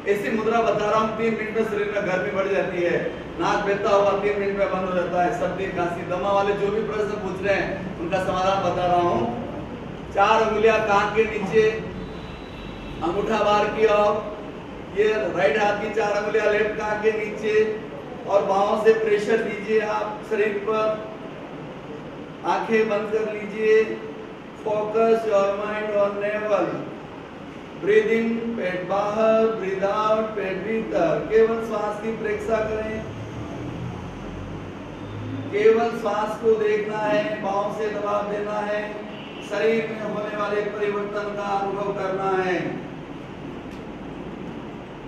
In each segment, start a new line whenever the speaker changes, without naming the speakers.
ऐसी मुद्रा बता रहा हूँ, 3 मिनट में शरीर में गर्मी बढ़ जाती है, नाक बहता हुआ 3 मिनट में बंद हो जाता है, सर्दी खांसी दमा वाले जो भी प्रश्न पूछ रहे हैं उनका समाधान बता रहा हूँ। 4 उंगलियां कान के नीचे, अंगूठा बाहर की ओर, ये राइट हाथ की 4 उंगलियां लेफ्ट कान के नीचे, और बाहों से प्रेशर दीजिए आप शरीर पर। आंखें बंद कर लीजिए। Focus your mind on navel. Breathe in, पेट बाहर, ब्रीद आउट, पेट भीतर। केवल श्वास की प्रेक्षा करें, केवल श्वास को देखना है, बाहों से दबाव देना है, शरीर में होने वाले परिवर्तन का अनुभव करना है।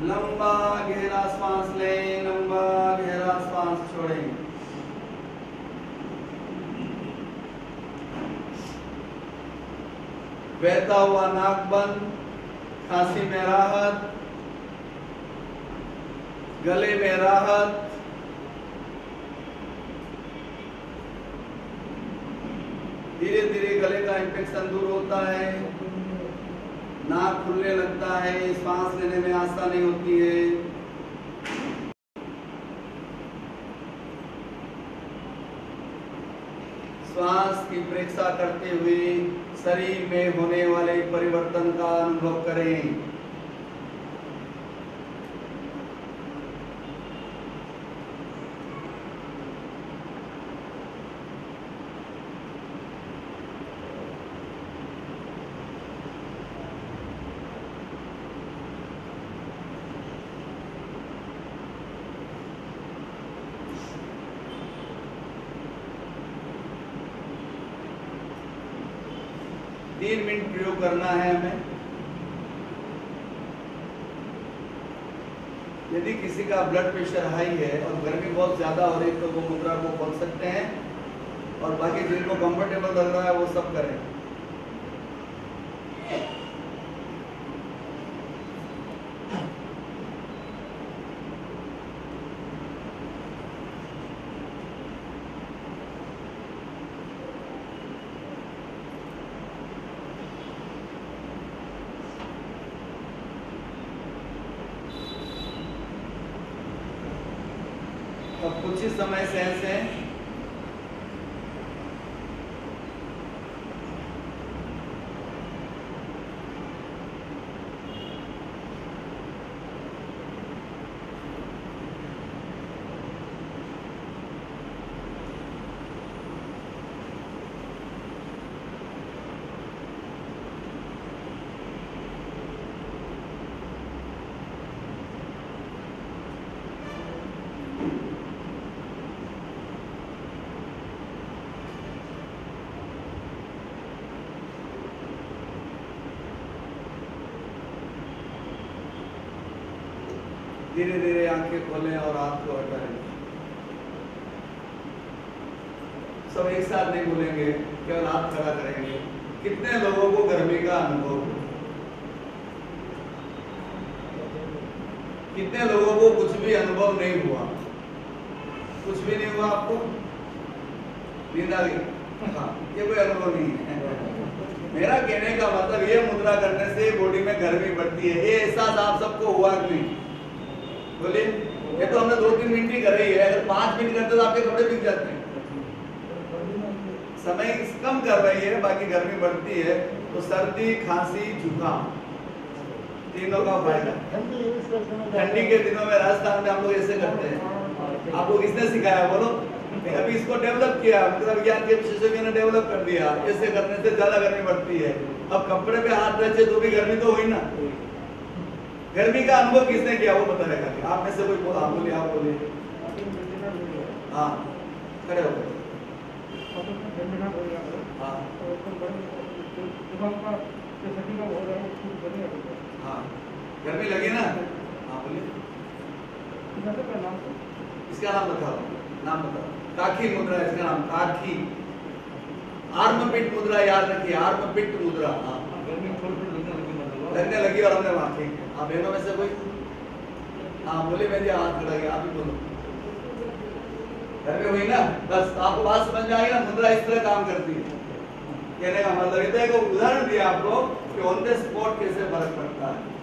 लंबा गहरा श्वास लें, लंबा गहरा श्वास छोड़ें। बहता हुआ नाक बंद, खांसी में राहत, गले में राहत, धीरे धीरे गले का इंफेक्शन दूर होता है, नाक खुलने लगता है, सांस लेने में आसानी होती है। श्वास की प्रेक्षा करते हुए शरीर में होने वाले परिवर्तन का अनुभव करें। तीन मिनट प्रयोग करना है हमें। यदि किसी का ब्लड प्रेशर हाई है और गर्मी बहुत ज्यादा हो रही है तो वो मुद्रा को खोल सकते हैं, और बाकी जिनको कंफर्टेबल लग रहा है वो सब करें। अब कुछ ही समय से ऐसे धीरे धीरे आंखें खोलें और हाथ को हटाएं। सब एक साथ नहीं बोलेंगे, केवल हाथ खड़ा करेंगे। कितने लोगों को गर्मी का अनुभव हुआ? कितने लोगों को कुछ भी अनुभव नहीं हुआ? कुछ भी नहीं हुआ आपको? नींद आ गई? हाँ, ये कोई अनुभव नहीं है। मेरा कहने का मतलब ये मुद्रा करने से बॉडी में गर्मी बढ़ती है, ये एहसास आप सबको हुआ कि नहीं? बोलिए। ये तो हमने 2-3 मिनट ही करे ही है, अगर 5 मिनट करते तो आपके कपड़े बिक जाते हैं। समय कम कर रही है, बाकी गर्मी बढ़ती है तो सर्दी, खांसी, जुकाम तीनों का फायदा। ठंडी के दिनों में राजस्थान में हम लोग ऐसे करते हैं। आपको किसने सिखाया बोलो? अभी इसको डेवलप किया, मतलब विज्ञान के विशेषज्ञों ने डेवलप कर दिया। ऐसे करने से ज्यादा गर्मी बढ़ती है। अब कपड़े पे हाथ रखे तो भी गर्मी तो हुई ना। गर्मी का अनुभव किसने किया वो बता रहेगा। आप में से कोई बोला? आप बोलिए, आप बोलिए। हाँ, खड़े हो गए। हाँ हाँ, गर्मी लगी ना? हाँ बोलिए। इसका नाम बताओ, नाम बताओ। काखी मुद्रा, इसका नाम काखी। आर्म पिट मुद्रा याद रखिए, आर्म पिट मुद्रा। हाँ, लगने लगी और हमने वहां ठीक है। आप बहनों में से कोई? हाँ बोले, मैं जी हाथ खड़ा गया, आप ही बोलो। घर में हुई ना? बस आपको बात समझ में आई ना? मुद्रा इस तरह काम करती है। कहने का मतलब ये तो एक उदाहरण दिया आपको कि ऑन द स्पॉट कैसे फर्क पड़ता है।